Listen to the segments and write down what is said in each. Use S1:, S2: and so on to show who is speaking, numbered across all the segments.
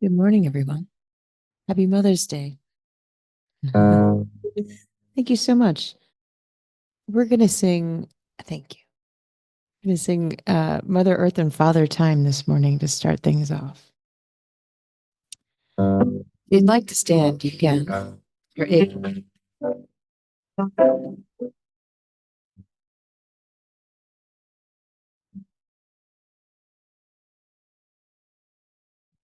S1: Good morning, everyone. Happy Mother's Day. Thank you so much. We're going to sing, thank you. We're going to sing Mother Earth and Father Time this morning to start things off. If you'd like to stand, you can. You're able.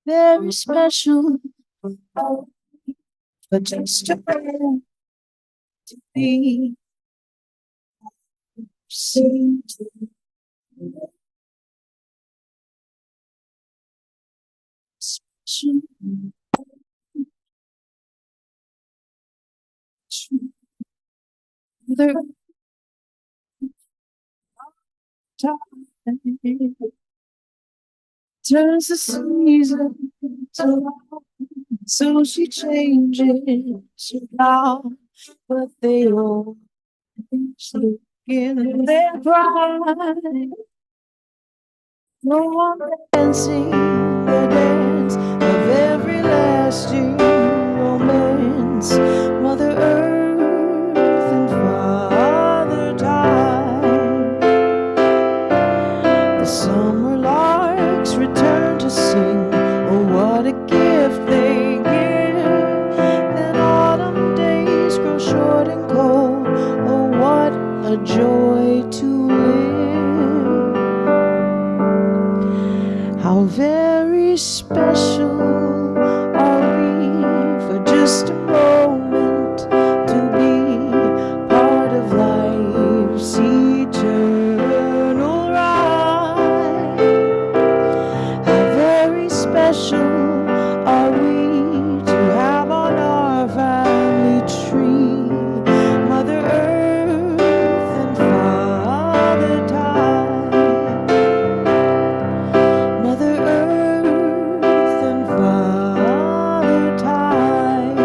S1: Very special, but just a prayer to be seen to special. Mother time turns the season to love, so she changes now, but they all look in their pride. No one dancing the dance of everlasting romance. Mother Earth and Father Time. The summer larks return to sing. Oh, what a gift they give. And autumn days grow short and cold. Oh, what a joy to live. How very special are we for just a moment to be part of life's eternal ride. How very special are we to have on our family tree Mother Earth and Father Time. Mother Earth and Father Time.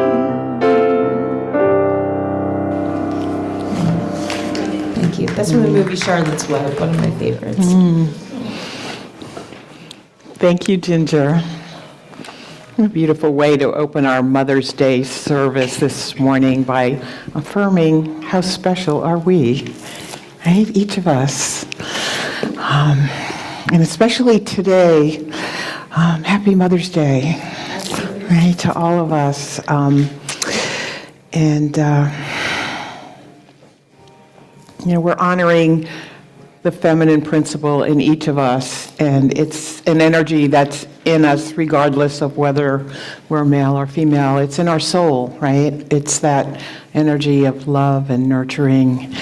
S1: Thank you. That's from the movie Charlotte's Web, one of my favorites.
S2: Thank you, Ginger. What a beautiful way to open our Mother's Day service this morning by affirming how special are we, right? Each of us. And especially today, happy Mother's Day, right, to all of us. We're honoring the feminine principle in each of us, and it's an energy that's in us regardless of whether we're male or female. It's in our soul, right? It's that energy of love and nurturing.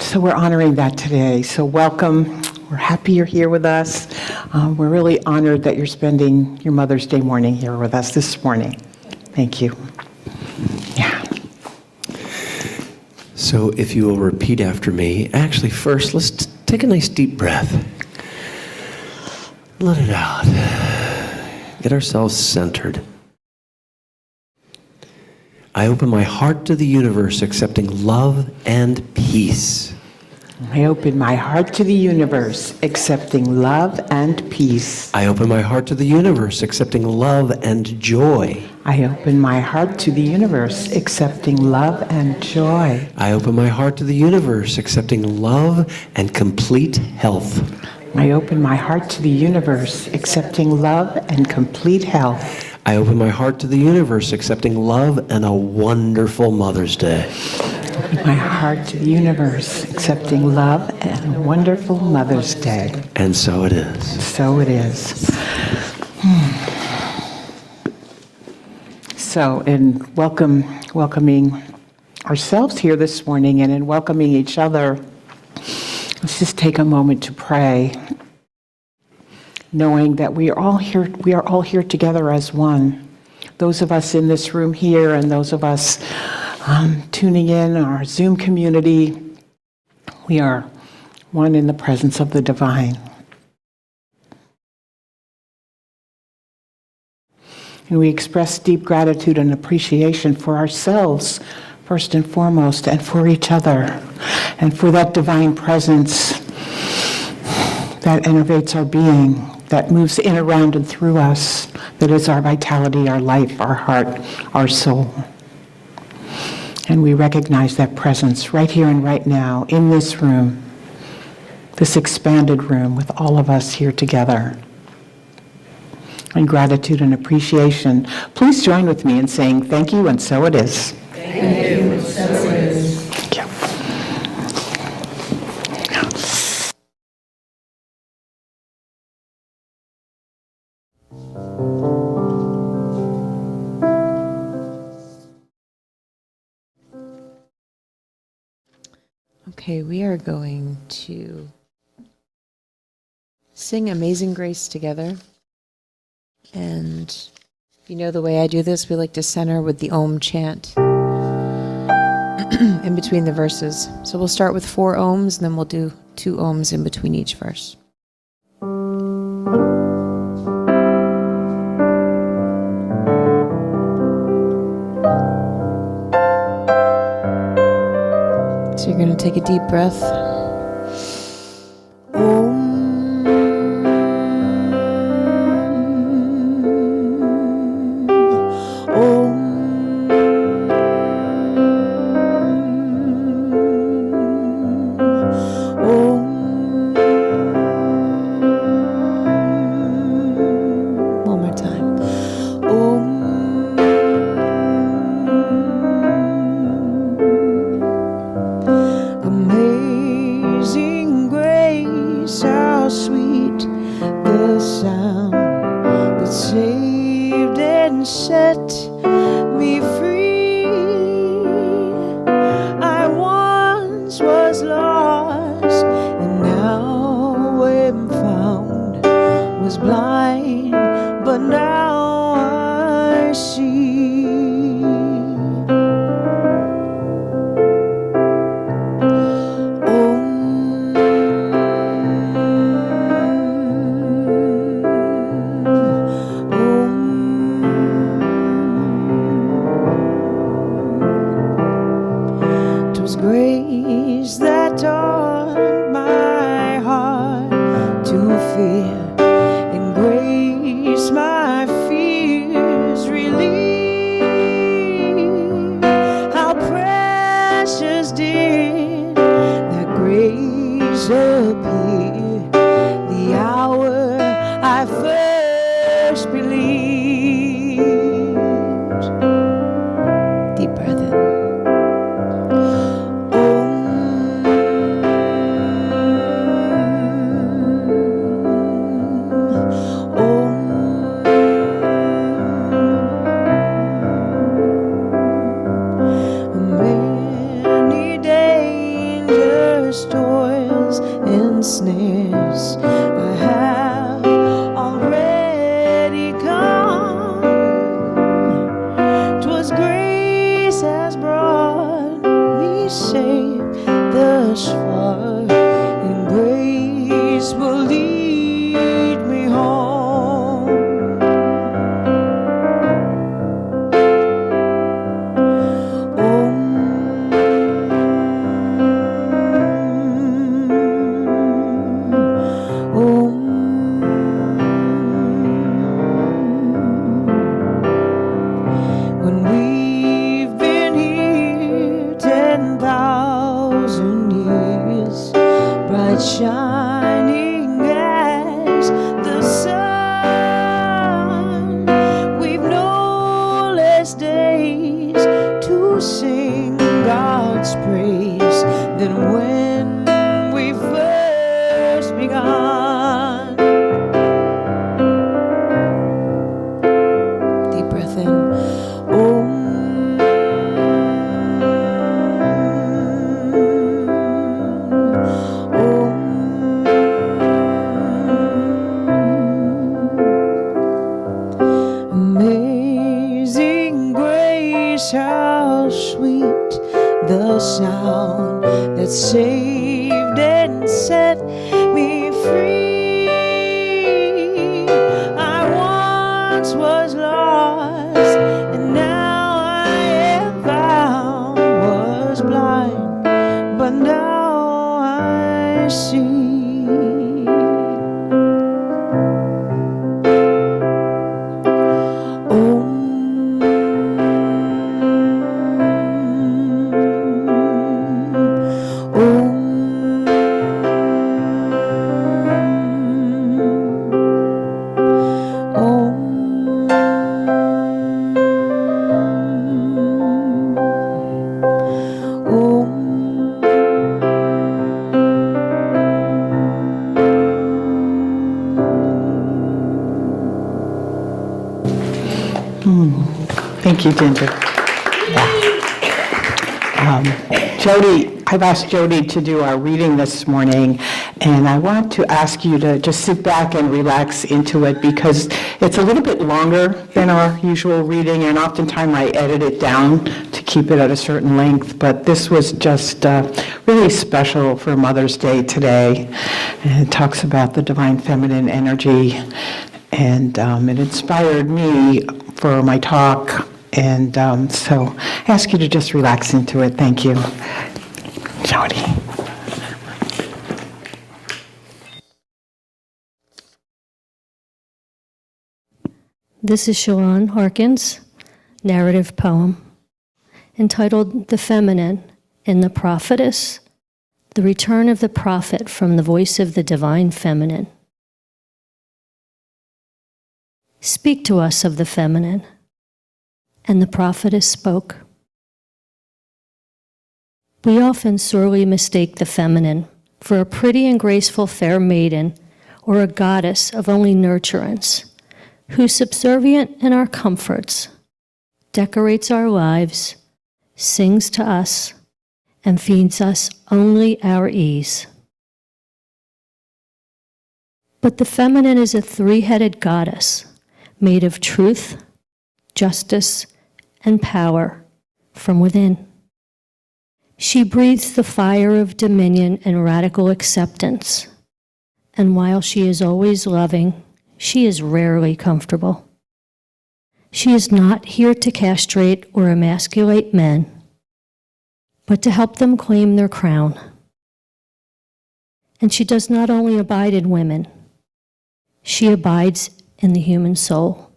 S2: So we're honoring that today. So welcome. We're happy you're here with us. We're really honored that you're spending your Mother's Day morning here with us this morning. Thank you. Yeah.
S3: So if you will repeat after me, actually first, let's take a nice deep breath. Let it out. Get ourselves centered. I open my heart to the universe, accepting love and peace.
S2: I open my heart to the universe, accepting love and peace.
S3: I open my heart to the universe, accepting love and joy.
S2: I open my heart to the universe, accepting love and joy.
S3: I open my heart to the universe, accepting love and complete health.
S2: I open my heart to the universe, accepting love and complete health.
S3: I open my heart to the universe, accepting love and a wonderful Mother's Day.
S2: My heart to the universe, accepting love and a wonderful Mother's Day.
S3: And so it is.
S2: So it is. So, in welcoming ourselves here this morning and in welcoming each other, let's just take a moment to pray, knowing that we are all here together as one. Those of us in this room here and those of us tuning in our Zoom community, we are one in the presence of the divine. And we express deep gratitude and appreciation for ourselves, first and foremost, and for each other, and for that divine presence that enervates our being, that moves in, around, and through us, that is our vitality, our life, our heart, our soul. And we recognize that presence right here and right now in this room, this expanded room with all of us here together. In gratitude and appreciation, please join with me in saying thank you, and so it is.
S1: Thank you, and so it is.
S2: Thank you.
S1: Okay, we are going to sing Amazing Grace together. And you know the way I do this, we like to center with the Om chant in between the verses. So we'll start with 4 Ohms, and then we'll do 2 Ohms in between each verse. So you're going to take a deep breath. Om. One more time. Om. Amazing grace, how sweet the sound that saved and set me free. I once was lost and now am found, was blind but now I see. Grace that taught my heart to fear, and grace my fears relieve. How precious did that grace appear the hour I first believed. Deep breath in. Toils and snares I have already come. 'Twas grace has brought me safe thus far, and grace will lead me home. When we've been here 10,000 years, bright shining as the sun, we've no less days to sing God's praise than when we first begun. Deep breath in. Amazing grace, how sweet the sound that saved and set me free. I once was lost and now I am found, was blind but now I see.
S2: Thank you, Ginger. Jody, I've asked Jody to do our reading this morning, and I want to ask you to just sit back and relax into it because it's a little bit longer than our usual reading, and oftentimes I edit it down to keep it at a certain length, but this was just really special for Mother's Day today. And it talks about the divine feminine energy, and it inspired me for my talk. And so I ask you to just relax into it. Thank you. Jody.
S4: This is Shalon Harkins' narrative poem entitled The Feminine in the Prophetess, the Return of the Prophet from the Voice of the Divine Feminine. Speak to us of the feminine. And the prophetess spoke. We often sorely mistake the feminine for a pretty and graceful fair maiden or a goddess of only nurturance, who, subservient in our comforts, decorates our lives, sings to us, and feeds us only our ease. But the feminine is a three-headed goddess made of truth, justice, and power from within. She breathes the fire of dominion and radical acceptance, and while she is always loving, she is rarely comfortable. She is not here to castrate or emasculate men, but to help them claim their crown. And she does not only abide in women, she abides in the human soul.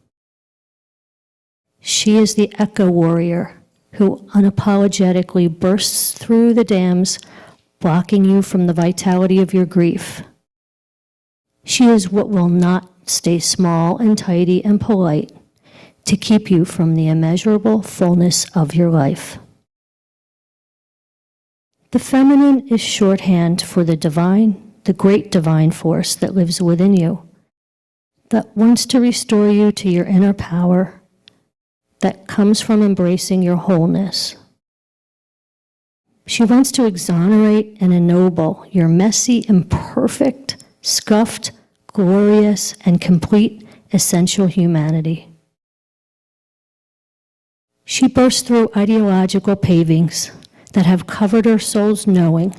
S4: She is the echo warrior who unapologetically bursts through the dams, blocking you from the vitality of your grief. She is what will not stay small and tidy and polite to keep you from the immeasurable fullness of your life. The feminine is shorthand for the divine, the great divine force that lives within you, that wants to restore you to your inner power, that comes from embracing your wholeness. She wants to exonerate and ennoble your messy, imperfect, scuffed, glorious, and complete essential humanity. She bursts through ideological pavings that have covered our soul's knowing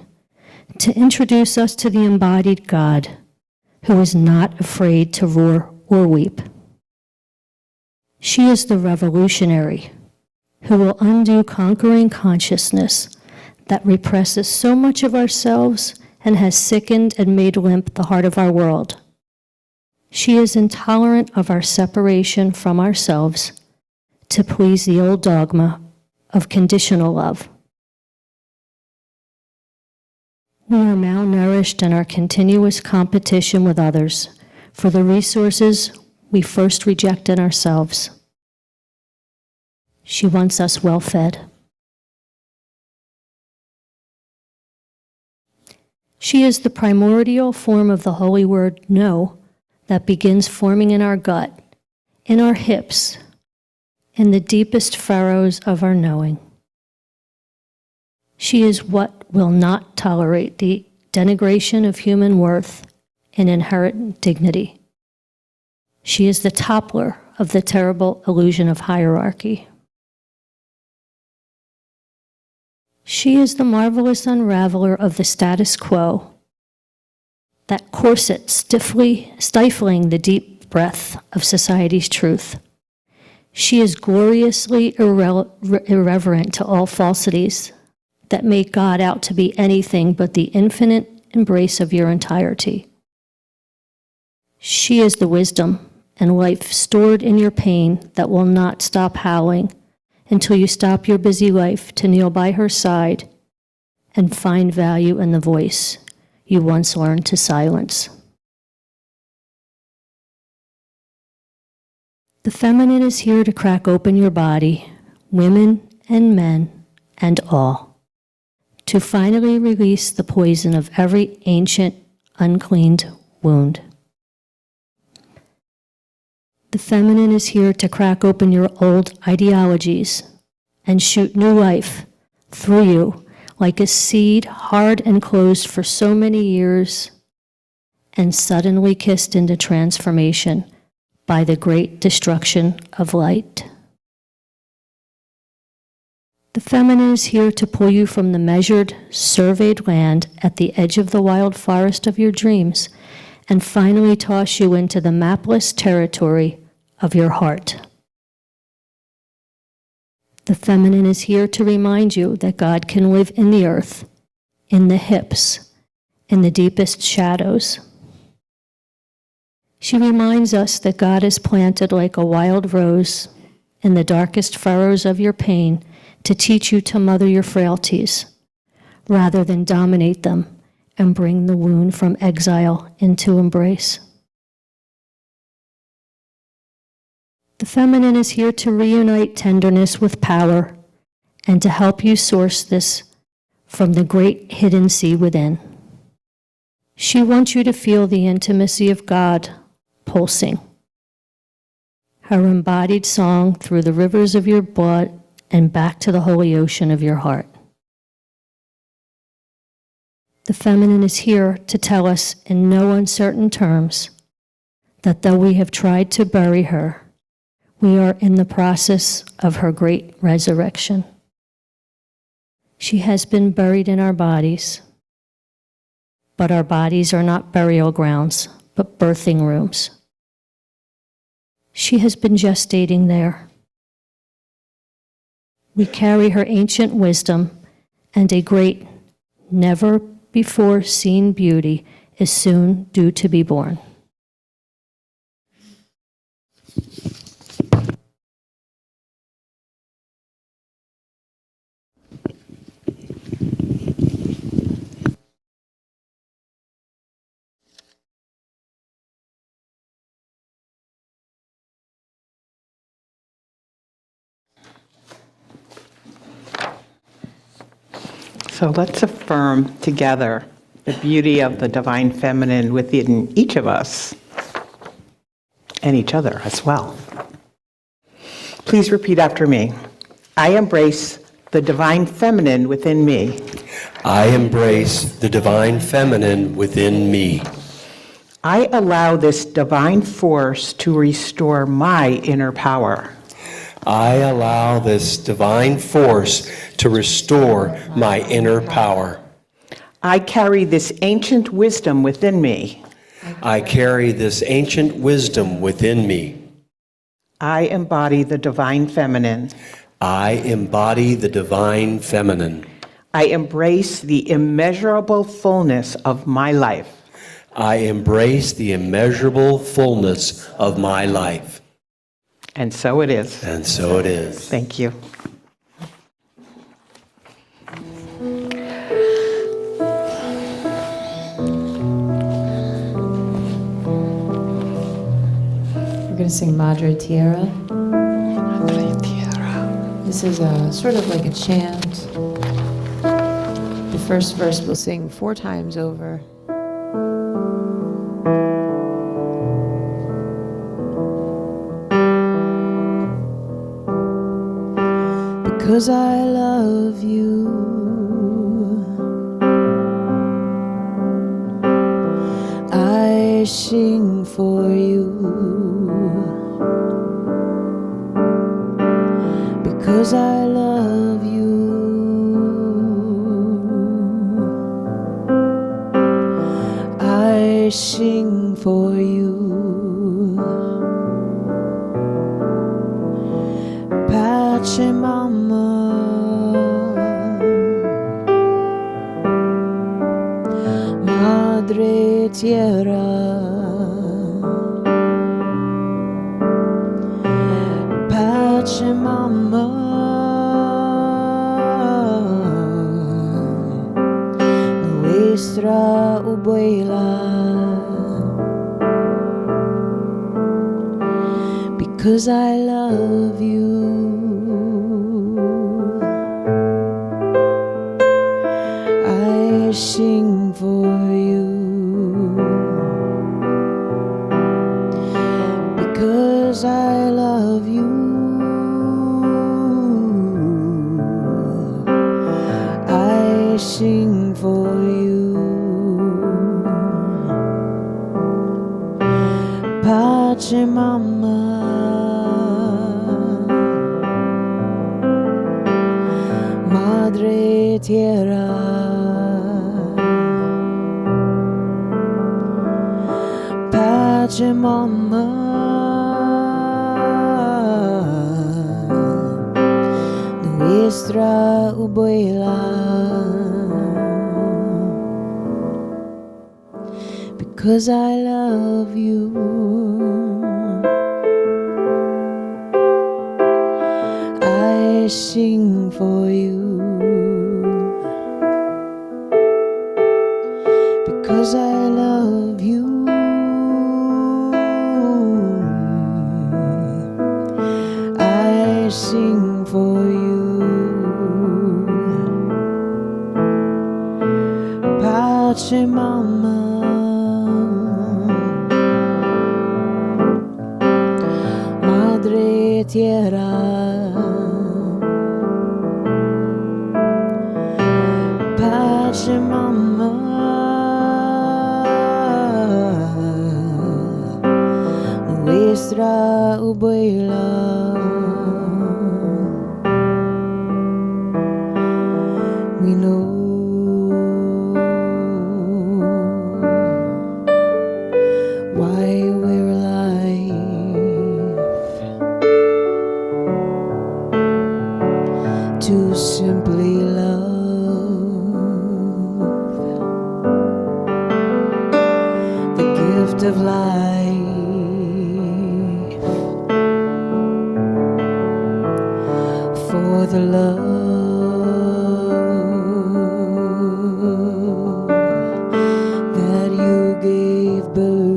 S4: to introduce us to the embodied God who is not afraid to roar or weep. She is the revolutionary who will undo conquering consciousness that represses so much of ourselves and has sickened and made limp the heart of our world. She is intolerant of our separation from ourselves to please the old dogma of conditional love. We are malnourished in our continuous competition with others for the resources we first reject in ourselves. She wants us well-fed. She is the primordial form of the holy word no that begins forming in our gut, in our hips, in the deepest furrows of our knowing. She is what will not tolerate the denigration of human worth and inherent dignity. She is the toppler of the terrible illusion of hierarchy. She is the marvelous unraveler of the status quo, that corset stiffly stifling the deep breath of society's truth. She is gloriously irreverent to all falsities that make God out to be anything but the infinite embrace of your entirety. She is the wisdom and life stored in your pain that will not stop howling until you stop your busy life to kneel by her side and find value in the voice you once learned to silence. The feminine is here to crack open your body, women and men and all, to finally release the poison of every ancient, uncleaned wound. The feminine is here to crack open your old ideologies and shoot new life through you like a seed hard and closed for so many years and suddenly kissed into transformation by the great destruction of light. The feminine is here to pull you from the measured, surveyed land at the edge of the wild forest of your dreams and finally toss you into the mapless territory of your heart. The feminine is here to remind you that God can live in the earth, in the hips, in the deepest shadows. She reminds us that God is planted like a wild rose in the darkest furrows of your pain to teach you to mother your frailties, rather than dominate them and bring the wound from exile into embrace. The feminine is here to reunite tenderness with power and to help you source this from the great hidden sea within. She wants you to feel the intimacy of God pulsing, her embodied song through the rivers of your blood and back to the holy ocean of your heart. The feminine is here to tell us in no uncertain terms that though we have tried to bury her, we are in the process of her great resurrection. She has been buried in our bodies, but our bodies are not burial grounds, but birthing rooms. She has been gestating there. We carry her ancient wisdom, and a great, never before seen beauty is soon due to be born.
S2: So let's affirm together the beauty of the divine feminine within each of us and each other as well. Please repeat after me. I embrace the divine feminine within me.
S3: I embrace the divine feminine within me.
S2: I allow this divine force to restore my inner power.
S3: I allow this divine force to restore my inner power.
S2: I carry this ancient wisdom within me.
S3: I carry this ancient wisdom within me.
S2: I embody the divine feminine.
S3: I embody the divine feminine.
S2: I embrace the immeasurable fullness of my life.
S3: I embrace the immeasurable fullness of my life.
S2: And so it is.
S3: And so it is.
S2: Thank you.
S1: We're going to sing Madre Tierra.
S2: Madre Tierra.
S1: This is a sort of like a chant. The first verse we'll sing 4 times over. Because I love you, I sing for you. Because I love you, I sing for you. Pace mamma, Madre Tierra, pace mamma, nuestra abuela. Because I love you, I sing for you. Because because I love you. I sing for you. Pace mamma, madre tierra, pace mamma, nuestra abuela, because I love you. I sing for you, because I love you. I sing for you. Pace mamma, madre tierra, pace mamma, nuestra abuela. We know why we're alive, to simply love the gift of life, for the love that you gave birth.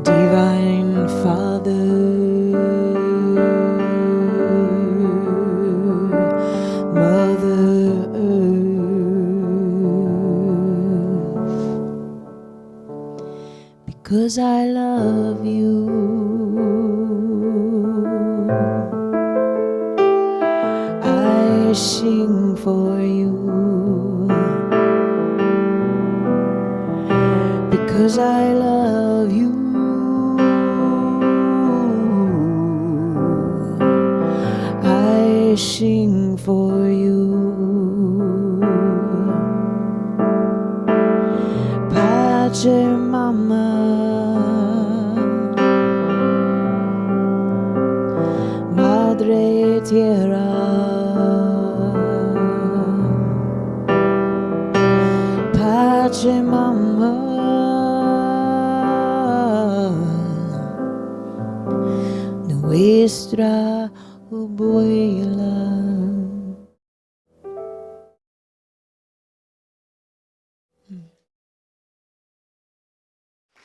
S1: Divine Father, Mother Earth, because I love you. I sing for you, because I love you. I sing for you. Pace mamma, madre tierra, pace mamma, nuestra abuela.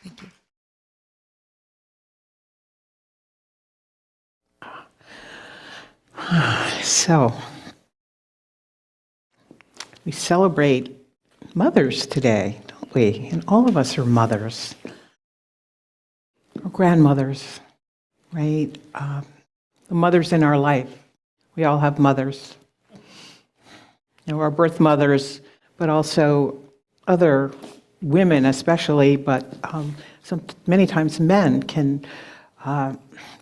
S1: Thank you.
S2: So, we celebrate mothers today, don't we? And all of us are mothers, or grandmothers, right? The mothers in our life. We all have mothers. You know, our birth mothers, but also other women especially, but many times men can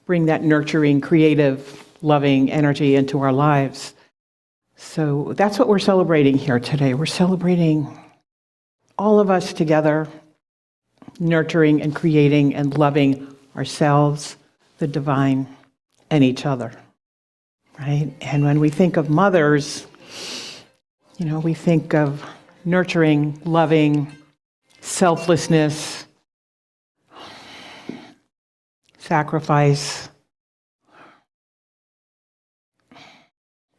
S2: bring that nurturing, creative, loving energy into our lives. So that's what we're celebrating here today. We're celebrating all of us together, nurturing and creating and loving ourselves, the divine, and each other, right? And when we think of mothers, you know, we think of nurturing, loving, selflessness, sacrifice.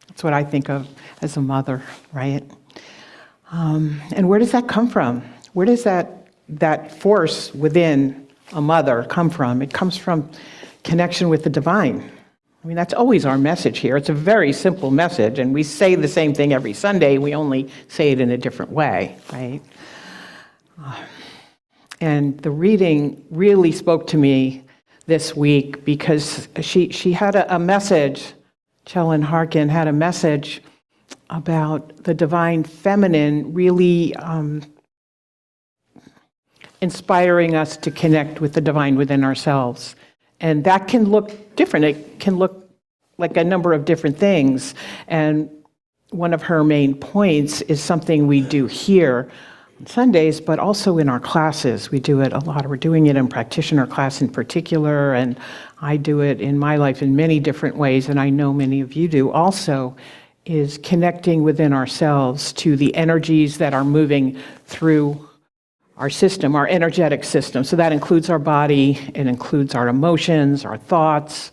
S2: That's what I think of as a mother, right? And where does that come from? Where does that force within a mother come from? It comes from connection with the divine. I mean, that's always our message here. It's a very simple message, and we say the same thing every Sunday. We only say it in a different way, right? And the reading really spoke to me this week because she had a message, Chellan Harkin had a message about the divine feminine really inspiring us to connect with the divine within ourselves. And that can look different. It can look like a number of different things. And one of her main points is something we do here on Sundays, but also in our classes. We do it a lot. We're doing it in practitioner class in particular, and I do it in my life in many different ways, and I know many of you do also, is connecting within ourselves to the energies that are moving through our system, our energetic system. So that includes our body, it includes our emotions, our thoughts,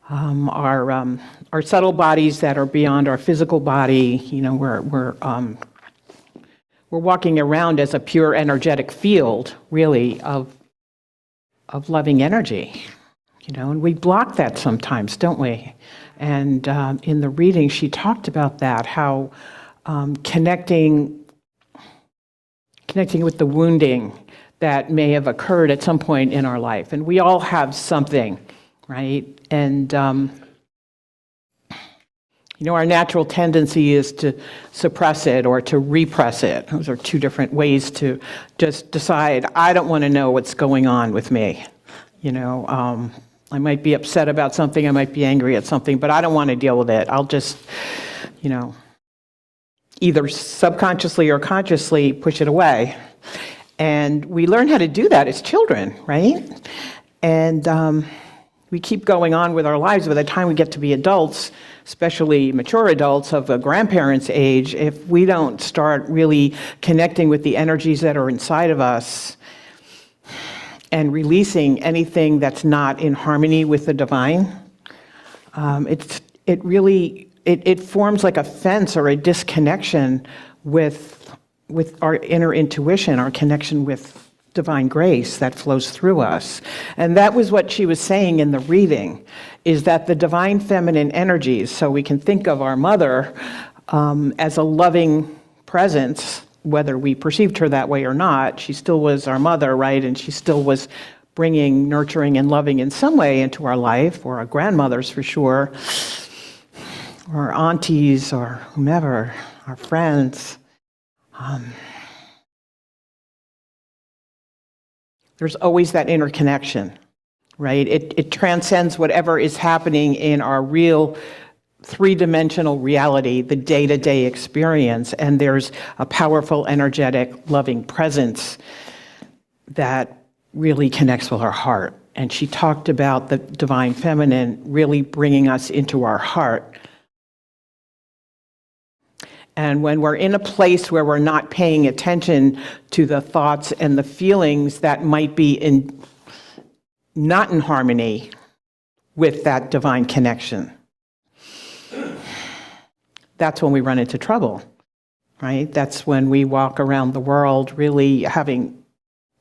S2: our subtle bodies that are beyond our physical body. You know, we're walking around as a pure energetic field, really, of loving energy. You know, and we block that sometimes, don't we? And in the reading, she talked about that, how connecting with the wounding that may have occurred at some point in our life. And we all have something, right? And, you know, our natural tendency is to suppress it or to repress it. Those are two different ways to just decide, I don't want to know what's going on with me. You know, I might be upset about something, I might be angry at something, but I don't want to deal with it. I'll just, you know, either subconsciously or consciously push it away. And we learn how to do that as children, right? And we keep going on with our lives. By the time we get to be adults, especially mature adults of a grandparent's age, if we don't start really connecting with the energies that are inside of us and releasing anything that's not in harmony with the divine, it forms like a fence or a disconnection with our inner intuition, our connection with divine grace that flows through us. And that was what she was saying in the reading, is that the divine feminine energies, so we can think of our mother as a loving presence, whether we perceived her that way or not, she still was our mother, right? And she still was bringing nurturing and loving in some way into our life, or our grandmothers for sure, or aunties, or whomever, our friends. There's always that interconnection, right? It transcends whatever is happening in our real three-dimensional reality, the day-to-day experience, and there's a powerful, energetic, loving presence that really connects with our heart. And she talked about the divine feminine really bringing us into our heart. And when we're in a place where we're not paying attention to the thoughts and the feelings that might be not in harmony with that divine connection, that's when we run into trouble, right? That's when we walk around the world really having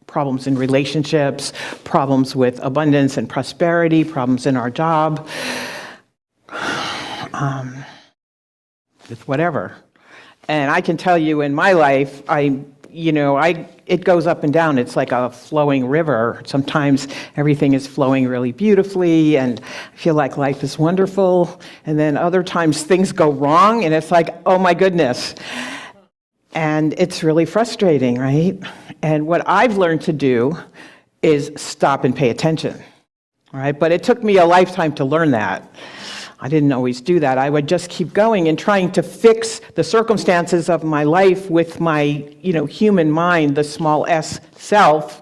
S2: problems in relationships, problems with abundance and prosperity, problems in our job, with whatever. And I can tell you in my life, it goes up and down. It's like a flowing river. Sometimes everything is flowing really beautifully and I feel like life is wonderful. And then other times things go wrong and it's like, oh my goodness. And it's really frustrating, right? And what I've learned to do is stop and pay attention, all right? But it took me a lifetime to learn that. I didn't always do that. I would just keep going and trying to fix the circumstances of my life with my, human mind, the small s self.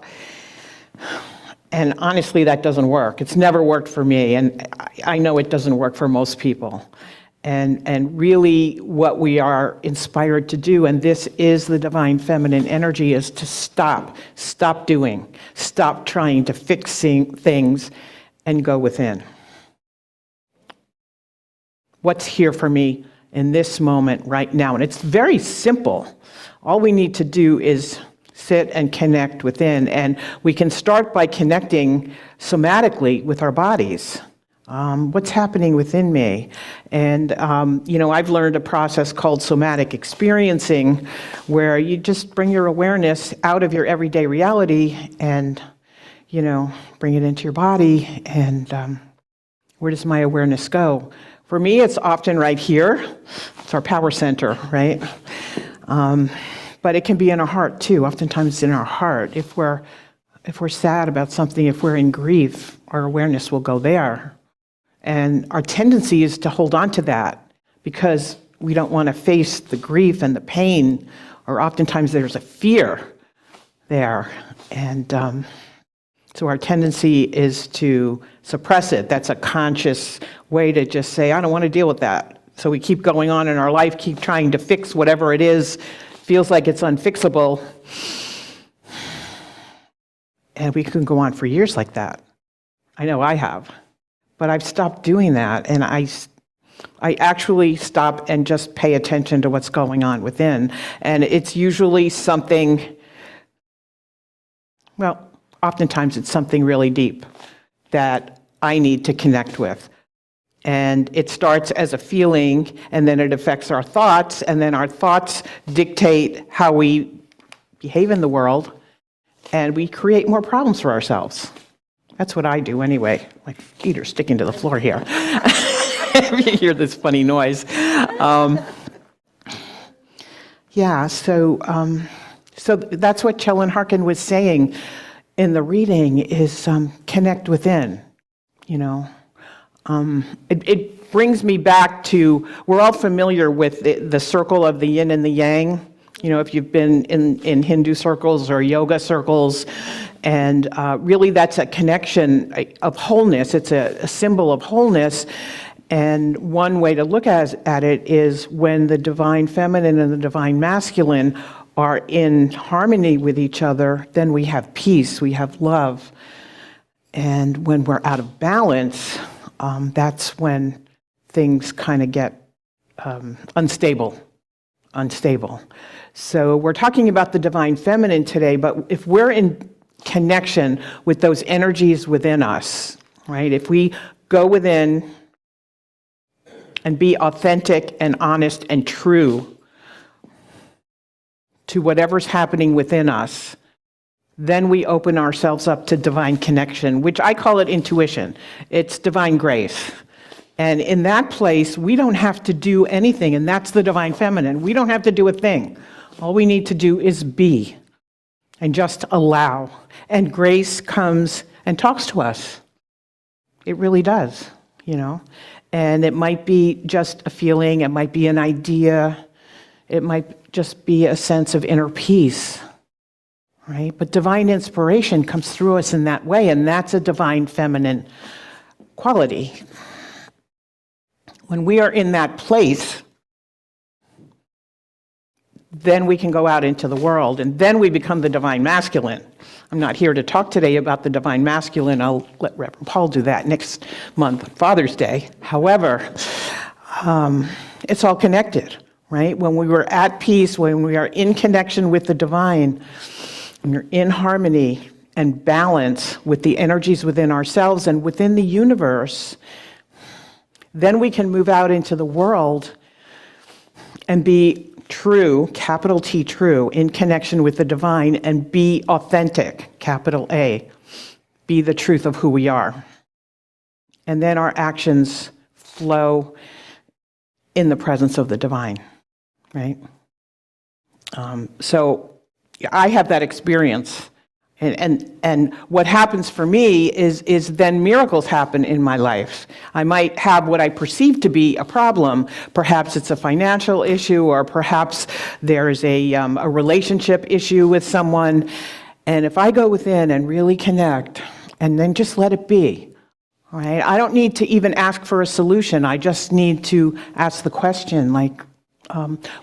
S2: And honestly, that doesn't work. It's never worked for me, and I know it doesn't work for most people. And really what we are inspired to do, and this is the divine feminine energy, is to stop doing, stop trying to fix things and go within. What's here for me in this moment right now? And it's very simple. All we need to do is sit and connect within. And we can start by connecting somatically with our bodies. What's happening within me? And, I've learned a process called somatic experiencing, where you just bring your awareness out of your everyday reality and, bring it into your body. And where does my awareness go? For me, it's often right here. It's our power center, right? But it can be in our heart too. Oftentimes it's in our heart. If we're sad about something, if we're in grief, our awareness will go there. And our tendency is to hold on to that because we don't want to face the grief and the pain, or oftentimes there's a fear there. And so our tendency is to suppress it. That's a conscious way to just say, I don't want to deal with that. So we keep going on in our life, keep trying to fix whatever it is, feels like it's unfixable. And we can go on for years like that. I know I have. But I've stopped doing that, and I actually stop and just pay attention to what's going on within. And it's usually something, oftentimes it's something really deep that I need to connect with. And it starts as a feeling, and then it affects our thoughts, and then our thoughts dictate how we behave in the world, and we create more problems for ourselves. That's what I do anyway. My feet are sticking to the floor here. You hear this funny noise. So that's what Chellan Harkin was saying in the reading is connect within, It brings me back to, we're all familiar with the circle of the yin and the yang. If you've been in Hindu circles or yoga circles, and really that's a connection of wholeness. It's a symbol of wholeness. And one way to look at it is when the divine feminine and the divine masculine are in harmony with each other, then we have peace, we have love. And when we're out of balance, that's when things kind of get unstable. So we're talking about the divine feminine today, but if we're in connection with those energies within us, right? If we go within and be authentic and honest and true to whatever's happening within us, then we open ourselves up to divine connection, which I call it intuition. It's divine grace. And in that place, we don't have to do anything, and that's the divine feminine. We don't have to do a thing. All we need to do is be and just allow. And grace comes and talks to us. It really does, And it might be just a feeling, it might be an idea, it might just be a sense of inner peace, right? But divine inspiration comes through us in that way, and that's a divine feminine quality. When we are in that place, then we can go out into the world, and then we become the divine masculine. I'm not here to talk today about the divine masculine. I'll let Reverend Paul do that next month, Father's Day. However, it's all connected, right? When we were at peace, when we are in connection with the divine, when you're in harmony and balance with the energies within ourselves and within the universe, then we can move out into the world and be true, capital T true, in connection with the divine, and be authentic, capital A, be the truth of who we are. And then our actions flow in the presence of the divine, right? So I have that experience. And what happens for me is then miracles happen in my life. I might have what I perceive to be a problem. Perhaps it's a financial issue, or perhaps there's a relationship issue with someone. And if I go within and really connect, and then just let it be, right? I don't need to even ask for a solution. I just need to ask the question, like,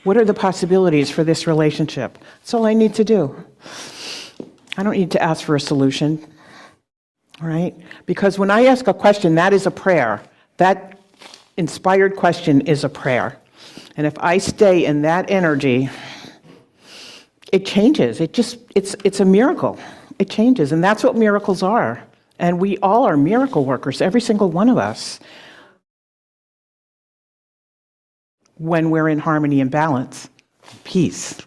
S2: what are the possibilities for this relationship? That's all I need to do. I don't need to ask for a solution, right? Because when I ask a question, that is a prayer. That inspired question is a prayer. And if I stay in that energy, it changes. It's a miracle. It changes. And that's what miracles are. And we all are miracle workers, every single one of us, when we're in harmony and balance, peace.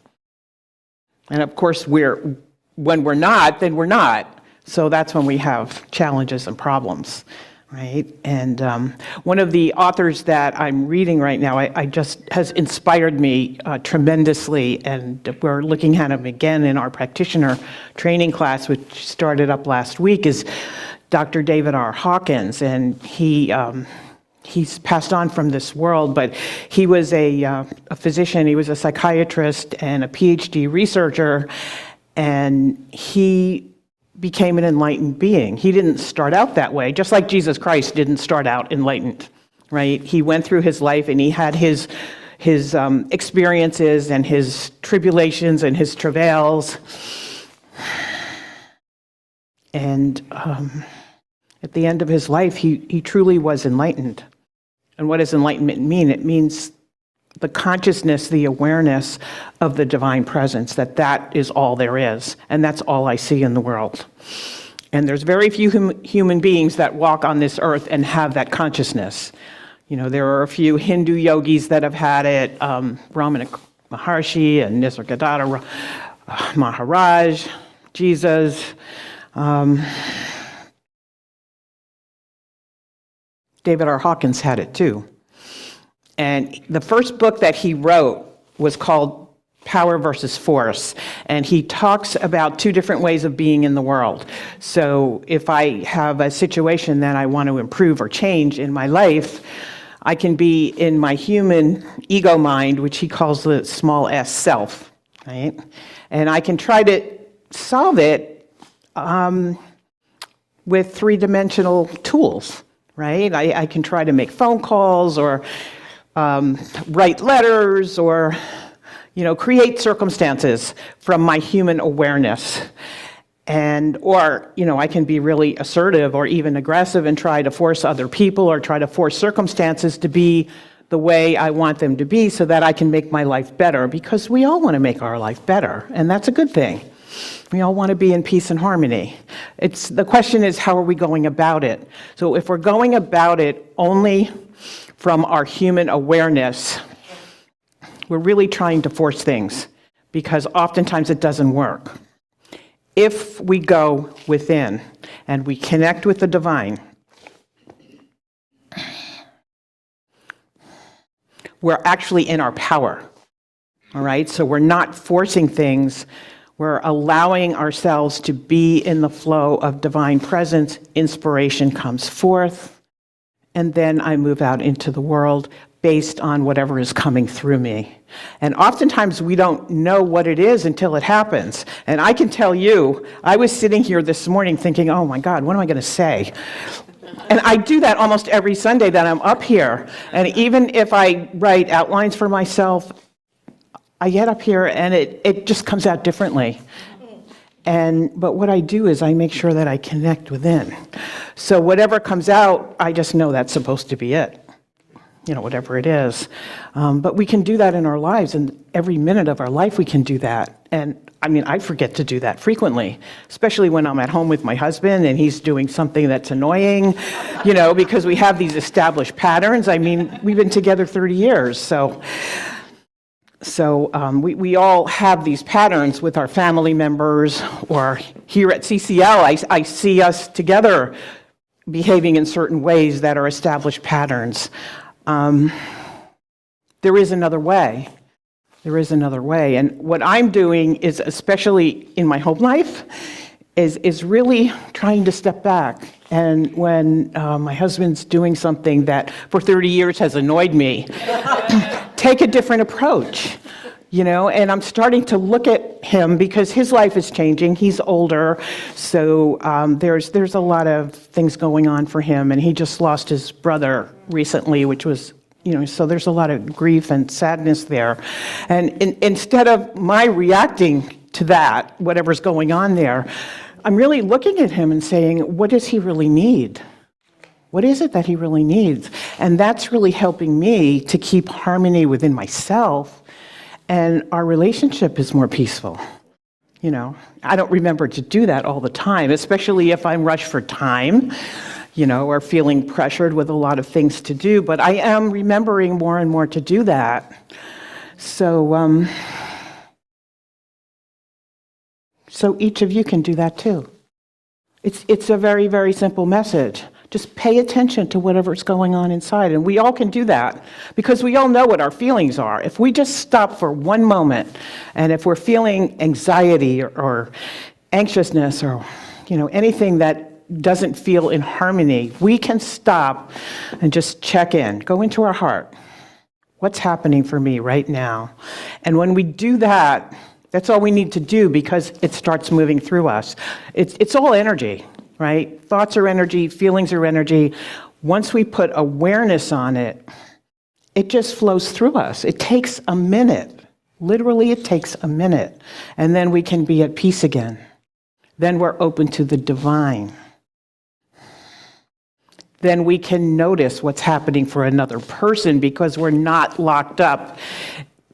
S2: And of course, when we're not, then we're not. So that's when we have challenges and problems, right? And one of the authors that I'm reading right now, I just has inspired me tremendously, and we're looking at him again in our practitioner training class, which started up last week, is Dr. David R. Hawkins, and he's passed on from this world, but he was a physician, he was a psychiatrist and a PhD researcher, and he became an enlightened being. He didn't start out that way, just like Jesus Christ didn't start out enlightened, right? He went through his life and he had his experiences and his tribulations and his travails. And at the end of his life, he truly was enlightened. And what does enlightenment mean? It means the consciousness, the awareness of the divine presence, that is all there is, and that's all I see in the world. And there's very few human beings that walk on this earth and have that consciousness. You know, there are a few Hindu yogis that have had it, Ramana Maharshi and Nisargadatta Maharaj, Jesus, David R. Hawkins had it too. And the first book that he wrote was called Power versus Force. And he talks about two different ways of being in the world. So if I have a situation that I want to improve or change in my life, I can be in my human ego mind, which he calls the small s self, right? And I can try to solve it with three-dimensional tools, right? I can try to make phone calls or write letters or, create circumstances from my human awareness. Or I can be really assertive or even aggressive and try to force other people or try to force circumstances to be the way I want them to be so that I can make my life better, because we all want to make our life better, and that's a good thing. We all want to be in peace and harmony. The question is, how are we going about it? So if we're going about it only from our human awareness, we're really trying to force things, because oftentimes it doesn't work. If we go within and we connect with the divine, we're actually in our power, all right? So we're not forcing things. We're allowing ourselves to be in the flow of divine presence. Inspiration comes forth, and then I move out into the world based on whatever is coming through me. And oftentimes we don't know what it is until it happens. And I can tell you, I was sitting here this morning thinking, oh my God, what am I going to say? And I do that almost every Sunday that I'm up here. And even if I write outlines for myself, I get up here and it just comes out differently. But what I do is I make sure that I connect within. So whatever comes out, I just know that's supposed to be it. Whatever it is. But we can do that in our lives, and every minute of our life we can do that. And I forget to do that frequently, especially when I'm at home with my husband and he's doing something that's annoying, because we have these established patterns. We've been together 30 years, so we all have these patterns with our family members, or here at CCL, I see us together behaving in certain ways that are established patterns. There is another way. There is another way. And what I'm doing is, especially in my home life, is really trying to step back. And when my husband's doing something that for 30 years has annoyed me, take a different approach. And I'm starting to look at him because his life is changing. He's older, so there's a lot of things going on for him, and he just lost his brother recently, which was, so there's a lot of grief and sadness there. And instead of my reacting to that, whatever's going on there, I'm really looking at him and saying, what does he really need? What is it that he really needs? And that's really helping me to keep harmony within myself. And our relationship is more peaceful. I don't remember to do that all the time, especially if I'm rushed for time, or feeling pressured with a lot of things to do. But I am remembering more and more to do that. So each of you can do that too. It's a very, very simple message. Just pay attention to whatever's going on inside. And we all can do that because we all know what our feelings are. If we just stop for one moment, and if we're feeling anxiety or anxiousness or anything that doesn't feel in harmony, we can stop and just check in, go into our heart. What's happening for me right now? And when we do that, that's all we need to do because it starts moving through us. It's all energy, right? Thoughts are energy, feelings are energy. Once we put awareness on it, it just flows through us. It takes a minute. Literally, it takes a minute. And then we can be at peace again. Then we're open to the divine. Then we can notice what's happening for another person because we're not locked up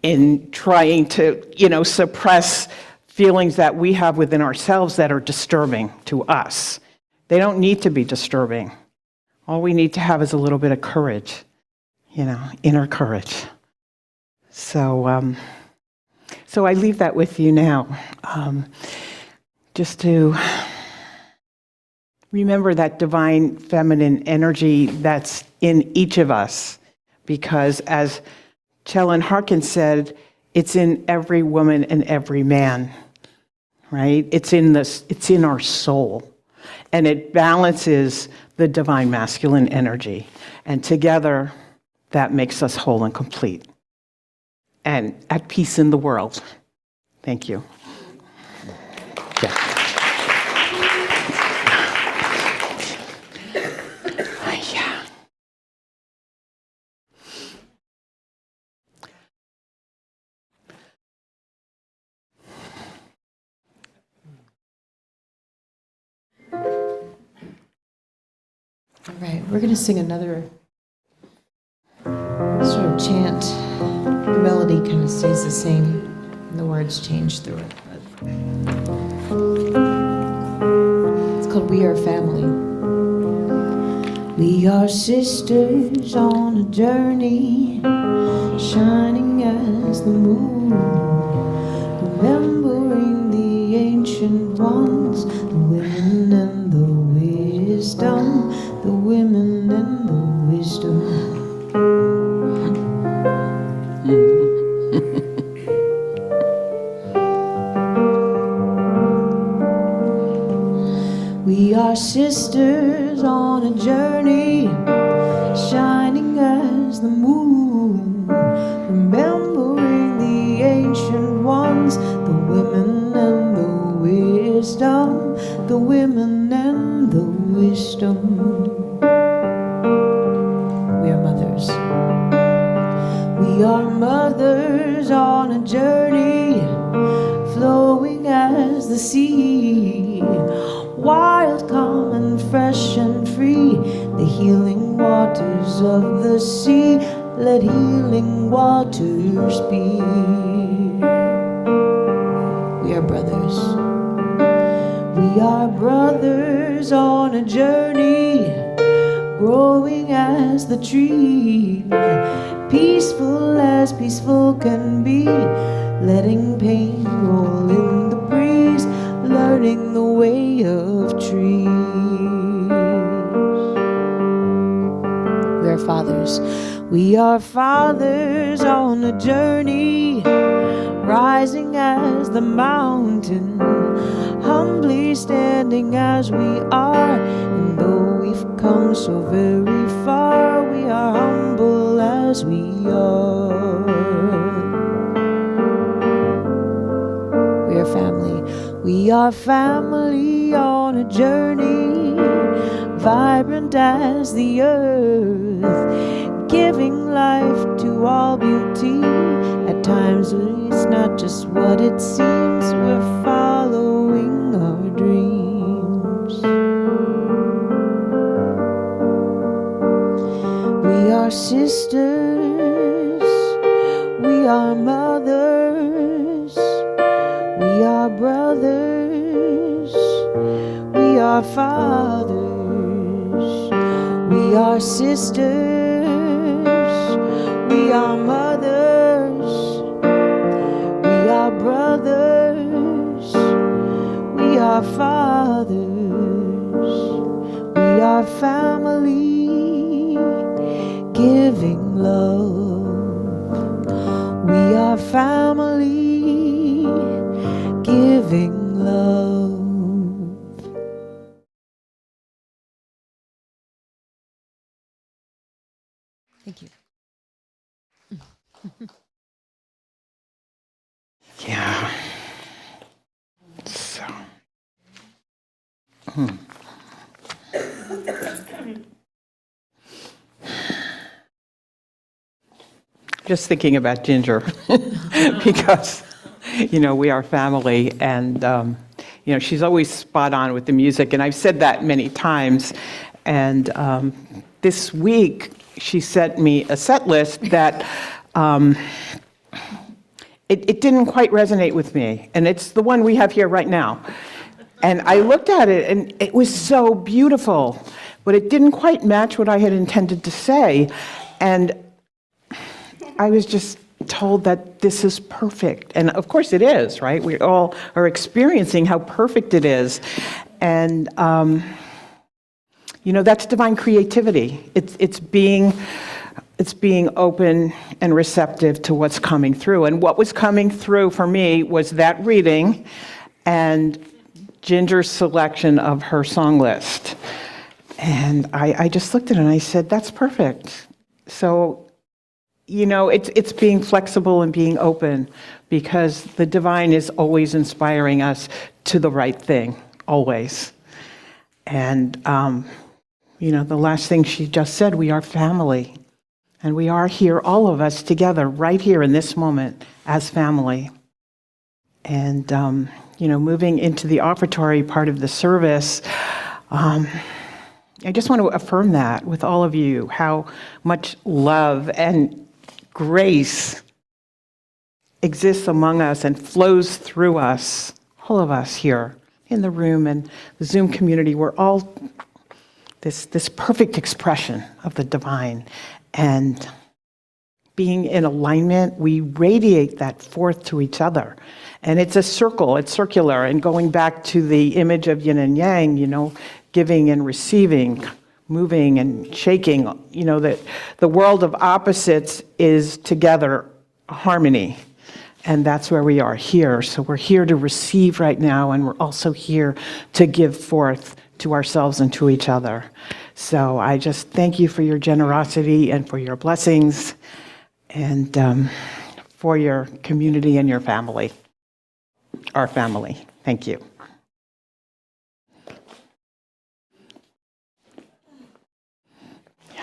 S2: in trying to, suppress feelings that we have within ourselves that are disturbing to us. They don't need to be disturbing. All we need to have is a little bit of courage, inner courage. So I leave that with you now, just to remember that divine feminine energy that's in each of us, because as Chellan Harkins said, it's in every woman and every man, right? It's in our soul, and it balances the divine masculine energy, and together that makes us whole and complete and at peace in the world. Thank you. Yeah.
S1: All right, we're going to sing another sort of chant. The melody kind of stays the same, and the words change through it. But it's called We Are Family. We are sisters on a journey, shining as the moon, remembering the ancient ones, the women and the wisdom, the women and the wisdom. We are sisters on a journey, shining as the moon, remembering the ancient ones, the women and the wisdom, the women and the wisdom. We are mothers. We are mothers on a journey, flowing as the sea, wild, calm, and fresh and free, the healing waters of the sea. Let healing waters be. We are brothers. We are brothers on a journey, growing as the tree, peaceful as peaceful can be, letting pain roll in the breeze, learning the way of trees. We are fathers. We are fathers on a journey, rising as the mountain, humbly standing as we are. And though we've come so very far, we are humble as we are. We are family. We are family on a journey, vibrant as the earth, giving life to all beauty. At times it's not just what it seems, we're following our dreams. We are sisters, we are mothers, we are brothers are fathers, we are sisters, we are mothers, we are brothers, we are fathers, we are family, giving love. We are family, giving love. Thank you.
S2: Yeah. So. Just thinking about Ginger, because, we are family, and, she's always spot on with the music, and I've said that many times. And this week, she sent me a set list that it didn't quite resonate with me, and it's the one we have here right now. And I looked at it, and it was so beautiful, but it didn't quite match what I had intended to say. And I was just told that this is perfect. And of course it is, right? We all are experiencing how perfect it is. And, that's divine creativity. It's being open and receptive to what's coming through. And what was coming through for me was that reading and Ginger's selection of her song list. And I just looked at it and I said, that's perfect. So, it's being flexible and being open, because the divine is always inspiring us to the right thing, always. And, the last thing she just said, we are family. And we are here, all of us together, right here in this moment as family. And, moving into the offertory part of the service, I just want to affirm that with all of you, how much love and grace exists among us and flows through us, all of us here in the room and the Zoom community. We're all this perfect expression of the divine. And being in alignment, we radiate that forth to each other. And it's a circle, it's circular. And going back to the image of yin and yang, giving and receiving, moving and shaking, that the world of opposites is together, harmony. And that's where we are here. So we're here to receive right now, and we're also here to give forth to ourselves and to each other. So I just thank you for your generosity and for your blessings, and for your community and your family, our family. Thank you.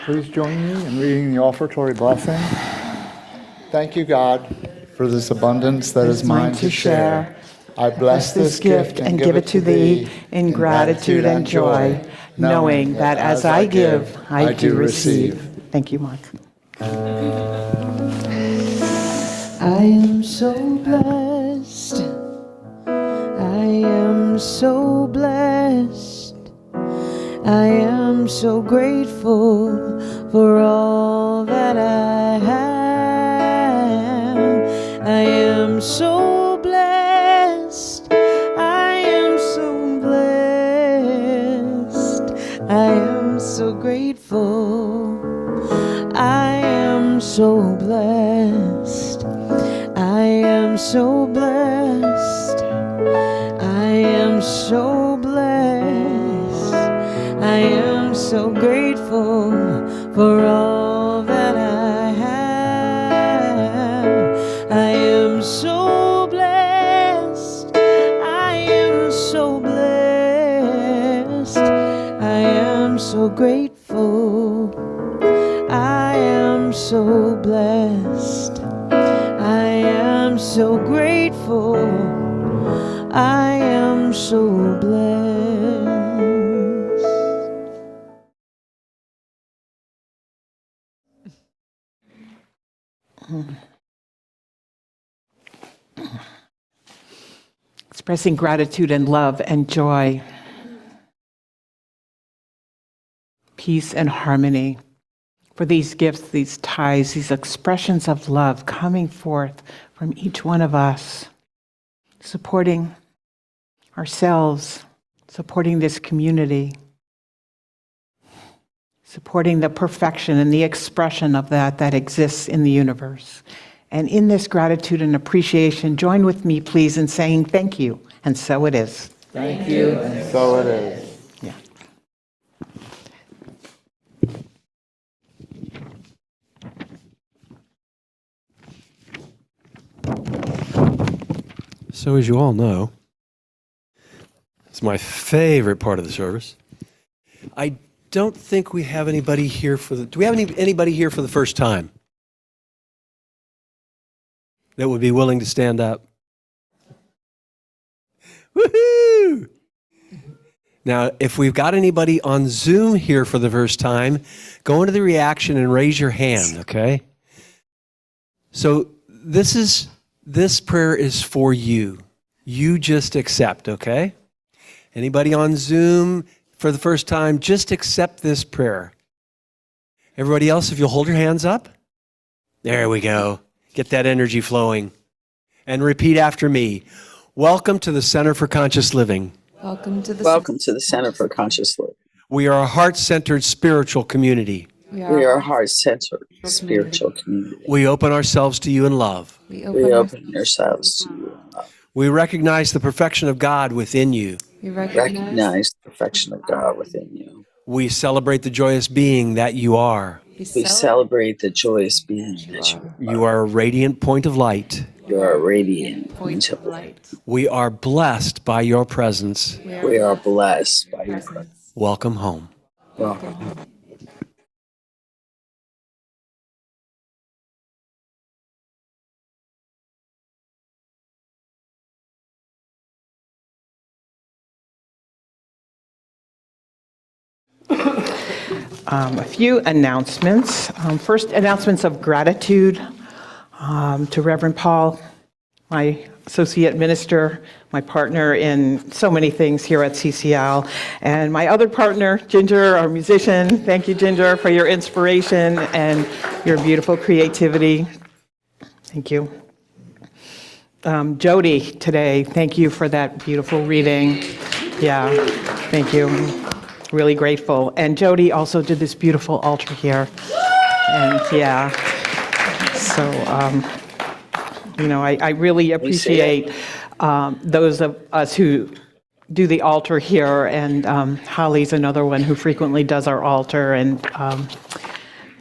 S5: Please join me in reading the offertory blessing. Thank you, God, for this abundance that is mine to share. I bless this gift and give it to thee in gratitude and joy, knowing that as I give, I do receive.
S2: Thank you, Mark.
S1: I am so blessed. I am so blessed. I am so grateful for all that I have. I am so blessed. I am so blessed. I am so grateful. I am so blessed. I am so blessed. I am so blessed. I am so grateful for all that I have. I am so blessed. I am so blessed. I am so grateful. I am so blessed. I am so grateful. I am so blessed.
S2: Expressing gratitude and love and joy peace, and harmony. For these gifts, these ties, these expressions of love coming forth from each one of us, supporting ourselves, supporting this community, supporting the perfection and the expression of that exists in the universe. And in this gratitude and appreciation, join with me, please, in saying thank you, and so it is.
S5: Thank you, and so it is.
S2: Yeah.
S3: So as you all know, it's my favorite part of the service. I don't think we have anybody here do we have anybody here for the first time that would be willing to stand up? Woohoo! Now, if we've got anybody on Zoom here for the first time, go into the reaction and raise your hand, okay? So this prayer is for you. You just accept, okay? Anybody on Zoom for the first time, just accept this prayer. Everybody else, if you'll hold your hands up. There we go. Get that energy flowing. And repeat after me. Welcome to the Center for Conscious Living.
S6: Welcome to the Center for Conscious Living.
S3: We are a heart-centered spiritual community.
S6: We are a heart-centered spiritual community.
S3: We open ourselves to you in love.
S6: We open ourselves to you in love.
S3: We recognize the perfection of God within you.
S6: We recognize the perfection of God within you.
S3: We celebrate the joyous being that you are.
S6: We celebrate the joyous being that you are.
S3: You are a radiant point of light.
S6: You are a radiant point of light.
S3: We are blessed by your presence.
S6: We are blessed by your presence.
S3: Welcome home.
S6: Welcome home.
S2: A few announcements. First, announcements of gratitude to Reverend Paul, my associate minister, my partner in so many things here at CCL, and my other partner, Ginger, our musician. Thank you, Ginger, for your inspiration and your beautiful creativity. Thank you. Jody, today, thank you for that beautiful reading. Yeah, thank you. Really grateful. And Jody also did this beautiful altar here. And yeah, so, I really appreciate those of us who do the altar here. And Holly's another one who frequently does our altar. And,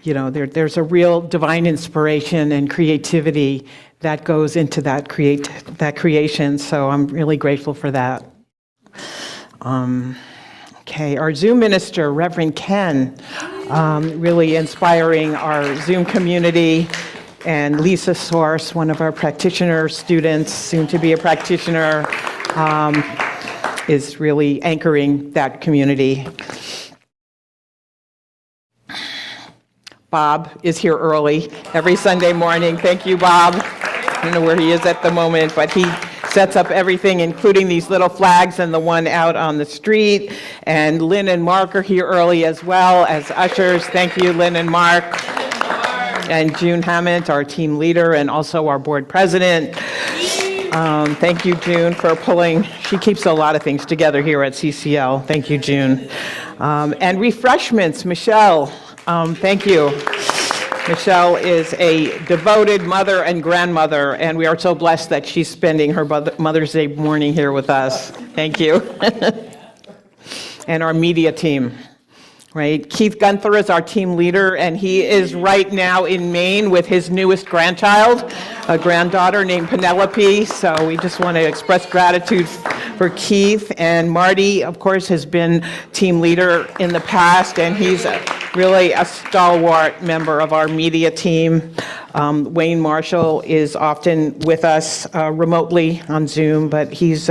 S2: there's a real divine inspiration and creativity that goes into that creation. So I'm really grateful for that. Okay, our Zoom minister, Reverend Ken, really inspiring our Zoom community, and Lisa Source, one of our practitioner students, soon to be a practitioner, is really anchoring that community. Bob is here early every Sunday morning. Thank you, Bob. I don't know where he is at the moment, but he sets up everything, including these little flags and the one out on the street. And Lynn and Mark are here early as well as ushers. Thank you, Lynn and Mark. And June Hammond, our team leader and also our board president. Thank you, June, for pulling. She keeps a lot of things together here at CCL. Thank you, June. And refreshments, Michelle. Thank you. Michelle is a devoted mother and grandmother, and we are so blessed that she's spending her Mother's Day morning here with us. Thank you. And our media team, right? Keith Gunther is our team leader, and he is right now in Maine with his newest grandchild, a granddaughter named Penelope. So we just want to express gratitude for Keith. And Marty, of course, has been team leader in the past, and he's really a stalwart member of our media team. Wayne Marshall is often with us remotely on Zoom, but he's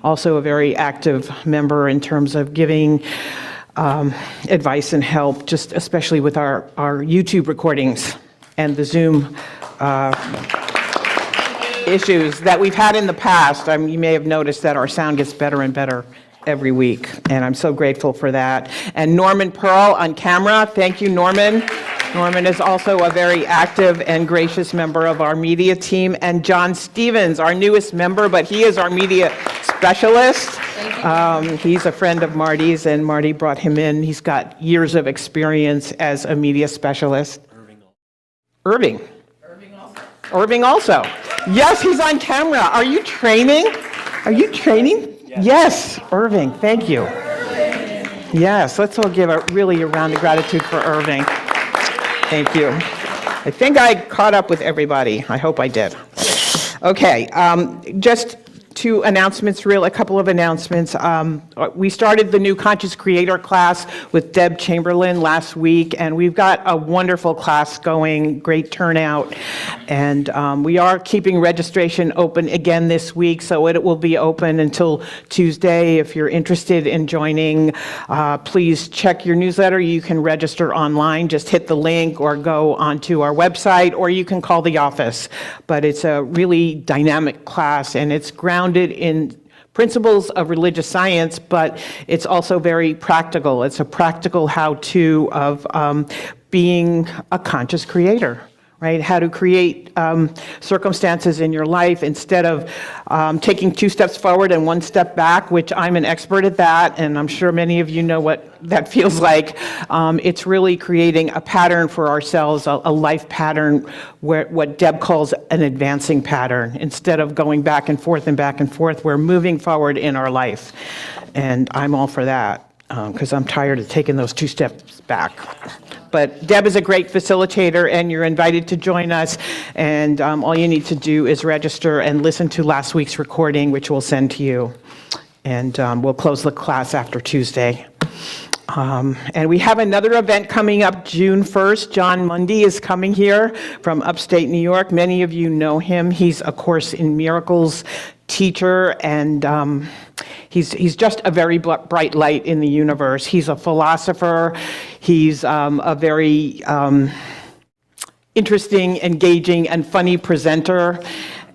S2: also a very active member in terms of giving advice and help, just especially with our YouTube recordings and the Zoom issues that we've had in the past. You may have noticed that our sound gets better and better every week, and I'm so grateful for that. And Norman Pearl on camera. Thank you, Norman. Norman is also a very active and gracious member of our media team. And John Stevens, our newest member, but he is our media specialist. He's a friend of Marty's, and Marty brought him in. He's got years of experience as a media specialist. Irving also. Yes, he's on camera. Are you training? Yes, Irving, thank you. Yes, let's all give a round of gratitude for Irving. Thank you. I think I caught up with everybody. I hope I did. Okay, just a couple of announcements. We started the new Conscious Creator class with Deb Chamberlain last week, and we've got a wonderful class going, great turnout. And we are keeping registration open again this week, so it will be open until Tuesday. If you're interested in joining, please check your newsletter. You can register online. Just hit the link or go onto our website, or you can call the office. But it's a really dynamic class, and it's grounded in principles of religious science, but it's also very practical. It's a practical how-to of being a conscious creator, right? How to create circumstances in your life instead of taking 2 steps forward and 1 step back, which I'm an expert at that, and I'm sure many of you know what that feels like. It's really creating a pattern for ourselves, a life pattern, where what Deb calls an advancing pattern. Instead of going back and forth, we're moving forward in our life. And I'm all for that, because I'm tired of taking those 2 steps back. But Deb is a great facilitator, and you're invited to join us. And all you need to do is register and listen to last week's recording, which we'll send to you. And we'll close the class after Tuesday. And we have another event coming up June 1st. John Mundy is coming here from upstate New York. Many of you know him. He's a Course in Miracles teacher, and he's just a very bright light in the universe. He's a philosopher. He's a very interesting, engaging, and funny presenter.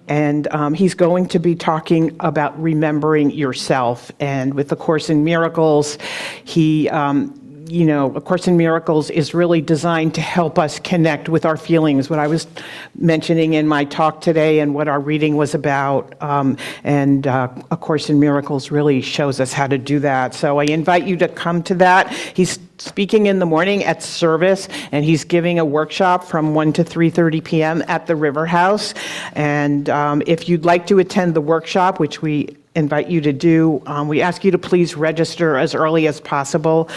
S2: And he's going to be talking about remembering yourself. And with the Course in Miracles, A Course in Miracles is really designed to help us connect with our feelings, what I was mentioning in my talk today and what our reading was about. A Course in Miracles really shows us how to do that. So I invite you to come to that. He's speaking in the morning at service, and he's giving a workshop from 1 to 3:30 p.m. at the River House. And if you'd like to attend the workshop, which we invite you to do, we ask you to please register as early as possible,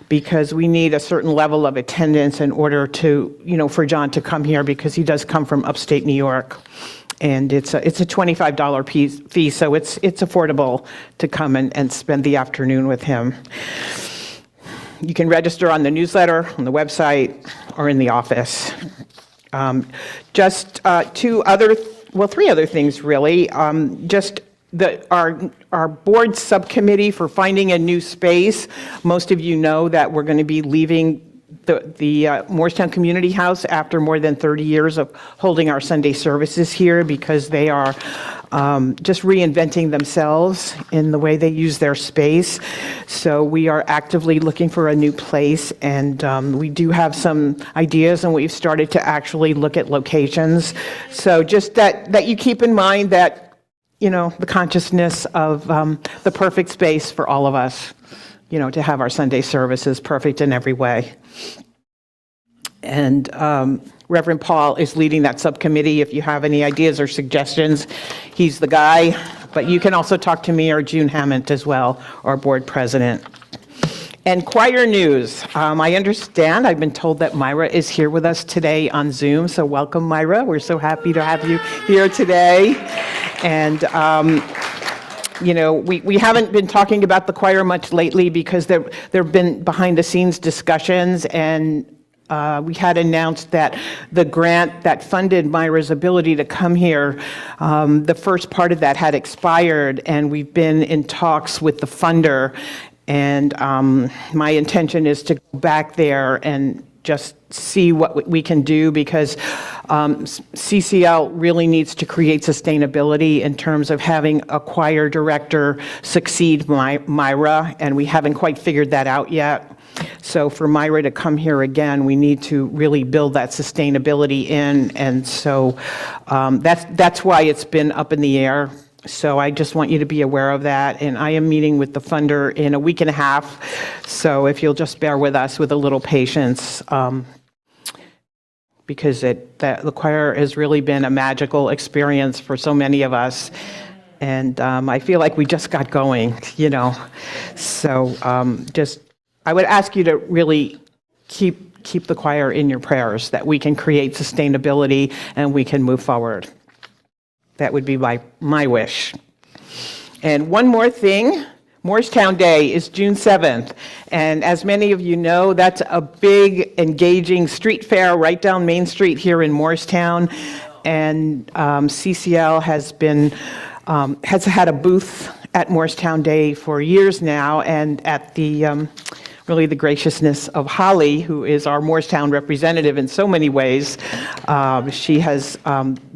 S2: because we need a certain level of attendance in order to, for John to come here, because he does come from upstate New York. And it's a $25 fee, so it's affordable to come and spend the afternoon with him. You can register on the newsletter, on the website, or in the office. Three other things, really. Our board subcommittee for finding a new space. Most of you know that we're going to be leaving the Morristown Community House after more than 30 years of holding our Sunday services here, because they are just reinventing themselves in the way they use their space. So we are actively looking for a new place, and we do have some ideas, and we've started to actually look at locations. So just that you keep in mind that, the consciousness of the perfect space for all of us, to have our Sunday services perfect in every way. And Reverend Paul is leading that subcommittee. If you have any ideas or suggestions, he's the guy. But you can also talk to me or June Hammond as well, our board president. And choir news. I understand, I've been told that Myra is here with us today on Zoom. So welcome, Myra. We're so happy to have you here today. And we haven't been talking about the choir much lately, because there have been behind-the-scenes discussions, and we had announced that the grant that funded Myra's ability to come here, the first part of that had expired, and we've been in talks with the funder. And my intention is to go back there and just see what we can do, because CCL really needs to create sustainability in terms of having a choir director succeed Myra, and we haven't quite figured that out yet. So for Myra to come here again, we need to really build that sustainability in, and so that's why it's been up in the air. So I just want you to be aware of that, and I am meeting with the funder in a week and a half, so if you'll just bear with us with a little patience, because the choir has really been a magical experience for so many of us, and I feel like we just got going, you know. So I would ask you to really keep the choir in your prayers, that we can create sustainability and we can move forward. That would be my wish. And one more thing, Morristown Day is June 7th. And as many of you know, that's a big, engaging street fair right down Main Street here in Morristown. And CCL has had a booth at Morristown Day for years now, and at the really the graciousness of Holly, who is our Morristown representative in so many ways. She has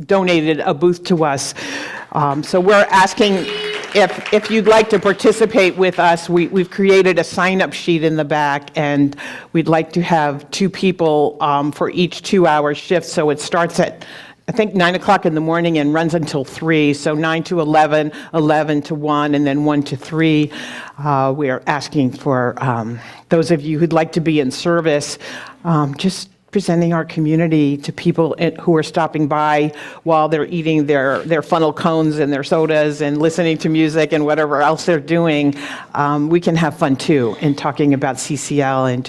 S2: donated a booth to us. So we're asking if you'd like to participate with us. We've created a sign-up sheet in the back, and we'd like to have 2 people for each 2-hour shift. So it starts at, I think, 9 o'clock in the morning and runs until 3, so 9 to 11, 11 to 1, and then 1 to 3. We are asking for those of you who'd like to be in service, just presenting our community to people who are stopping by while they're eating their funnel cones and their sodas and listening to music and whatever else they're doing. We can have fun too in talking about CCL and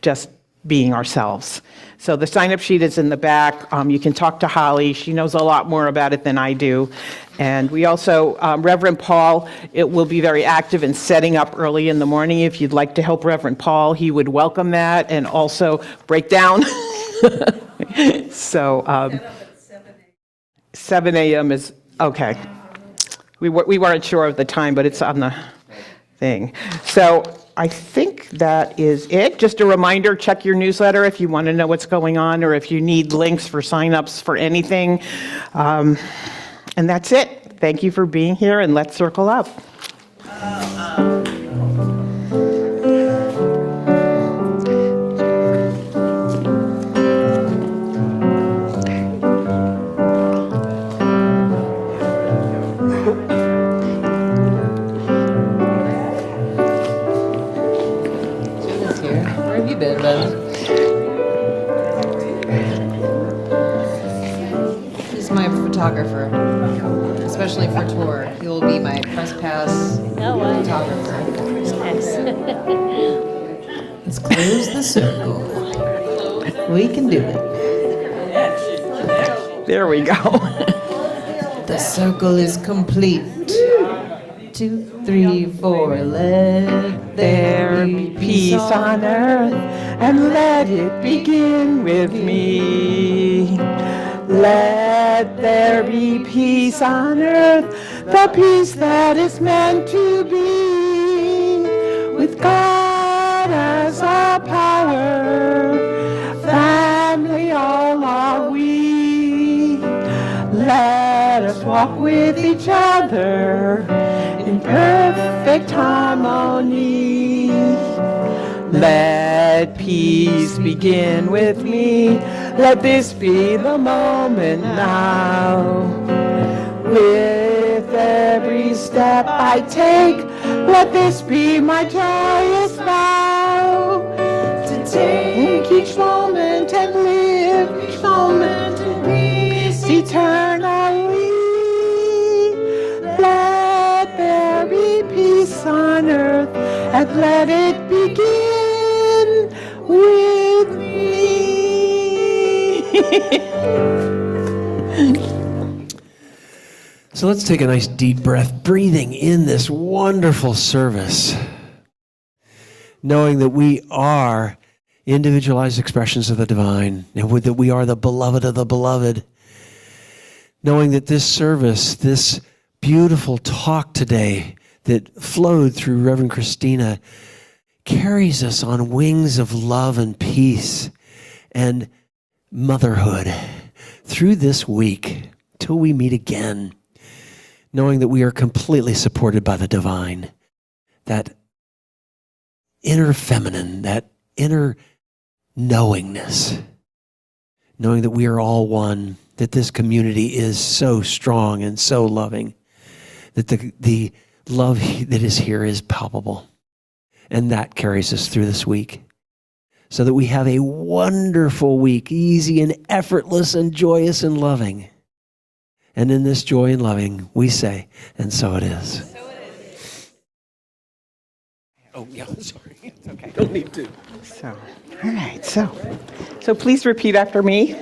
S2: just being ourselves. So the sign-up sheet is in the back. You can talk to Holly. She knows a lot more about it than I do. And we also, Reverend Paul, it will be very active in setting up early in the morning. If you'd like to help Reverend Paul, he would welcome that, and also break down. So 7 a.m. is, okay. We weren't sure of the time, but it's on the thing. So I think that is it. Just a reminder, check your newsletter if you want to know what's going on, or if you need links for signups for anything. And that's it. Thank you for being here, and let's circle up.
S7: Where have you been, bud? He's my photographer, especially for tour. He will be my press pass photographer. Let's close the circle. We can do it.
S2: There we go.
S7: The circle is complete. 2, 3, 4. Let
S2: There be peace on earth, and let it begin with me. Let there be peace on earth, the peace that is meant to be. With God as our power, family all are we. Let us walk with each other in perfect harmony. Let peace begin with me. Let this be the moment now. With every step I take, let this be my joyous vow. To take each moment and live each moment in peace eternally. Let there be peace on earth, and let it begin with me.
S3: So let's take a nice deep breath, breathing in this wonderful service, knowing that we are individualized expressions of the divine, and that we are the beloved of the beloved, knowing that this service, this beautiful talk today that flowed through Rev Christina, carries us on wings of love and peace, and motherhood through this week till we meet again, knowing that we are completely supported by the divine, that inner feminine, that inner knowingness, knowing that we are all one, that this community is so strong and so loving, that the love that is here is palpable. And that carries us through this week, so that we have a wonderful week, easy and effortless and joyous and loving. And in this joy and loving, we say, and so it is. So it is. Oh, yeah, sorry. It's okay. Don't need to.
S2: So, all right, so please repeat after me.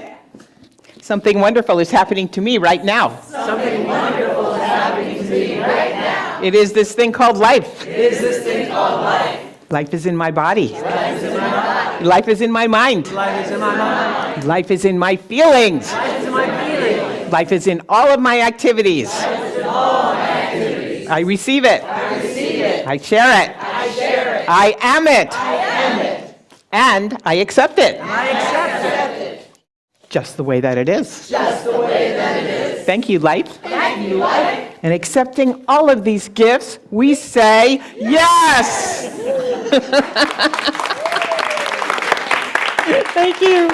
S2: Something wonderful is happening to me right now.
S1: Something wonderful is happening to me right now.
S2: It is this thing called life.
S1: It is this thing called life.
S2: Life is in my body.
S1: Life is in my body.
S2: Life is in my mind.
S1: Life is in my mind.
S2: Life is in my feelings.
S1: Life is in my feelings.
S2: Life is in all of my activities.
S1: Life is in all of my activities.
S2: I receive it.
S1: I receive it.
S2: I share it.
S1: I share it.
S2: I am it.
S1: I am it.
S2: And I accept it.
S1: I accept it.
S2: Just the way that it is.
S1: Just the way that it is.
S2: Thank you, life.
S1: Thank you, life.
S2: And accepting all of these gifts, we say yes. Thank you.